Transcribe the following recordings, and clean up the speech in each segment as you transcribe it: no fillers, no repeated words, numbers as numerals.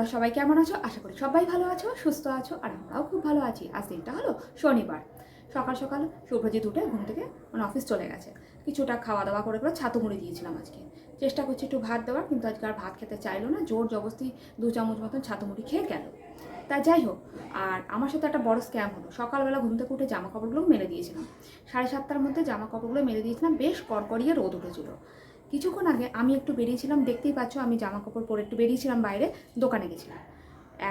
তোমরা সবাই কেমন আছো? আশা করি সবাই ভালো আছো, সুস্থ আছো, আর আমরাও খুব ভালো আছি। আজ দিনটা হলো শনিবার। সকাল সকাল শুভ্রজিৎ উঠে ঘুম থেকে অফিস চলে গেছে। কিছুটা খাওয়া দাওয়া করে ছাতু মুড়ি দিয়েছিলাম আজকে। চেষ্টা করছি একটু ভাত দেওয়ার, কিন্তু আজকে আর ভাত খেতে চাইলো না। জোর জবরদস্তি 2 চামচ মতন ছাতু মুড়ি খেয়ে গেল। তা যাই হোক, আর আমার সাথে একটা বড় স্ক্যাম হলো। সকালবেলা ঘুম থেকে উঠে জামা কাপড়গুলো মেলে দিয়েছিলাম। 7:30টার মধ্যে জামা কাপড়গুলো মেলে দিয়েছিলাম। বেশ কড়কড়িয়ে রোদ উঠেছিল। কিছুক্ষণ আগে আমি একটু বেরিয়েছিলাম, দেখতেই পাচ্ছ আমি জামা কাপড় পরে একটু বেরিয়েছিলাম, বাইরে দোকানে গেছিলাম।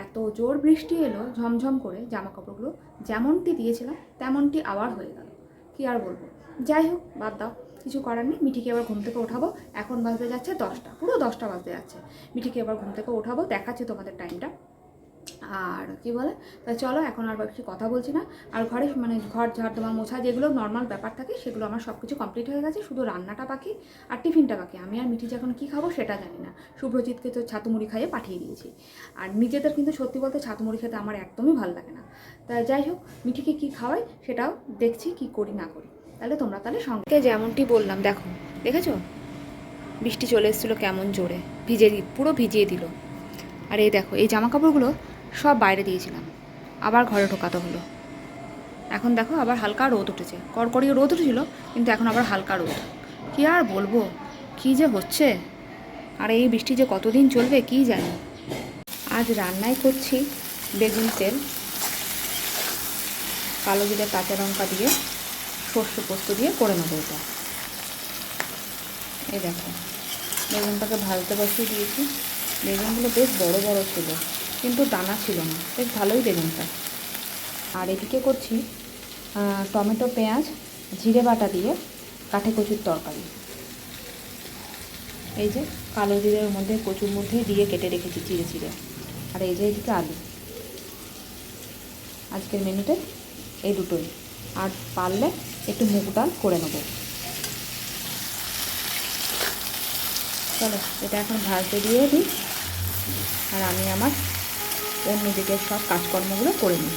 এত জোর বৃষ্টি এলো, ঝমঝম করে জামা কাপড়গুলো যেমনটি দিয়েছিলাম তেমনটি আবার হয়ে গেল। কি আর বলবো, যাই হোক বাদ দাও, কিছু করার নেই। মিঠিকে এবার ঘুম থেকে ওঠাবো। এখন বাজতে যাচ্ছে 10টা, পুরো 10টা বাজতে যাচ্ছে। মিঠিকে এবার ঘুম থেকে ওঠাবো, দেখাচ্ছি তোমাদের টাইমটা। আর কি বলে, তাই চলো এখন আর বেশি কথা বলছি না। আর ঘরে ঘর ঝাড় দেওয়া মোছা যেগুলো নর্মাল ব্যাপার থাকে সেগুলো আমার সব কিছু কমপ্লিট হয়ে গেছে। শুধু রান্নাটা বাকি আর টিফিনটা বাকি। আমি আর মিঠি যখন কী খাবো সেটা জানি না। শুভ্রজিৎকে তো ছাতু মুড়ি খাইয়ে পাঠিয়ে দিয়েছি। আর নিজেদের কিন্তু সত্যি বলতে ছাতু মুড়ি খেতে আমার একদমই ভালো লাগে না। তাই যাই হোক, মিঠিকে কী খাওয়াই সেটাও দেখছি, কি করি না করি। তাহলে সঙ্গে যেমনটি বললাম, দেখেছো বৃষ্টি চলে এসেছিলো কেমন জোরে, পুরো ভিজিয়ে দিল। আর এই দেখো, এই জামা কাপড়গুলো সব বাইরে দিয়েছিলাম, আবার ঘরে ঢোকাতে হলো। এখন দেখো আবার হালকা রোদ উঠেছে, কড়কড়িয়ে রোদ উঠেছিল, কিন্তু এখন আবার হালকা রোদ। কী আর বলবো, কী যে হচ্ছে। আর এই বৃষ্টি যে কতদিন চলবে কী জানি। আজ রান্নায় করছি বেগুন তেল, কালো জিরে কাঁচা লঙ্কা দিয়ে সর্ষে পোস্ত দিয়ে করে নেবো এটা। এই দেখো, বেগুনটাকে ভাজতে বসিয়ে দিয়েছি। বেগুনগুলো বেশ বড় বড় ছিল, কিন্তু দানা ছিল না, বেশ ভালোই বেগুনটা। আর এদিকে করছি টমেটো পেঁয়াজ জিরে বাটা দিয়ে কাঠে কচুর তরকারি। এই যে কালো জিরের মধ্যে কচুর মধ্যে দিয়ে কেটে রেখেছি চিড়ে চিড়ে। আর এই যে এদিকে আলু। আজকের মেনুতে এই দুটোই। আর পারলে একটু মুগ ডাল করে নেব। চলো এটা এখন ভাজতে দিয়ে দিই, আর আমি আমার অন্যদিকে সব কাজকর্মগুলো করে নিই।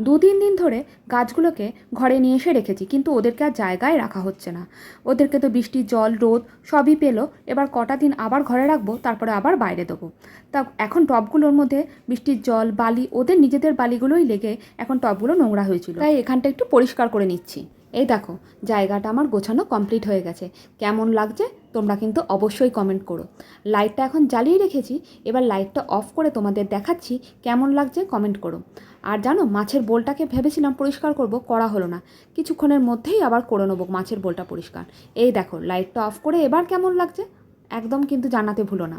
2-3 দিন ধরে গাছগুলোকে ঘরে নিয়ে এসে রেখেছি, কিন্তু ওদেরকে আর জায়গায় রাখা হচ্ছে না। ওদেরকে তো বৃষ্টি জল রোদ সবই পেলো। এবার কটা দিন আবার ঘরে রাখবো, তারপরে আবার বাইরে দেবো। তা এখন টবগুলোর মধ্যে বৃষ্টির জল বালি, ওদের নিজেদের বালিগুলোই লেগে এখন টবগুলো নোংরা হয়েছিল। তাই এখানটা একটু পরিষ্কার করে নিচ্ছি। এই দেখো, জায়গাটা আমার গোছানো কমপ্লিট হয়ে গেছে। কেমন লাগছে তোমরা কিন্তু অবশ্যই কমেন্ট করো। লাইটটা এখন জ্বালিয়ে রেখেছি, এবার লাইটটা অফ করে তোমাদের দেখাচ্ছি কেমন লাগছে, কমেন্ট করো। আর জানো, মাছের বোলটাকে ভেবেছিলাম পরিষ্কার করব, করা হলো না। কিছুক্ষণের মধ্যেই আবার করে নেবো মাছের বোলটা পরিষ্কার। এই দেখো লাইটটা অফ করে এবার কেমন লাগছে একদম কিন্তু জানাতে ভুলো না।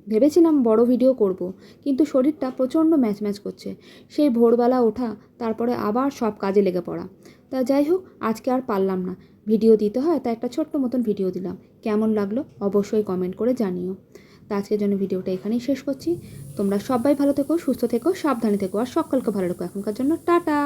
ভেবেছিলাম বড় ভিডিও করব, কিন্তু শরীরটা প্রচণ্ড ম্যাচ করছে। সেই ভোরবেলা ওঠা, তারপরে আবার সব কাজে লেগে পড়া। তা যাই হোক, আজকে আর পারলাম না, ভিডিও দিতে হয়, তা একটা ছোট্ট মতন ভিডিও দিলাম। কেমন লাগলো অবশ্যই কমেন্ট করে জানিও। তা আজকের জন্য ভিডিওটা এখানেই শেষ করছি। তোমরা সবাই ভালো থেকো, সুস্থ থেকো, সাবধানে থেকো, আর সকলকে ভালো রেখো। এখনকার জন্য টাটা।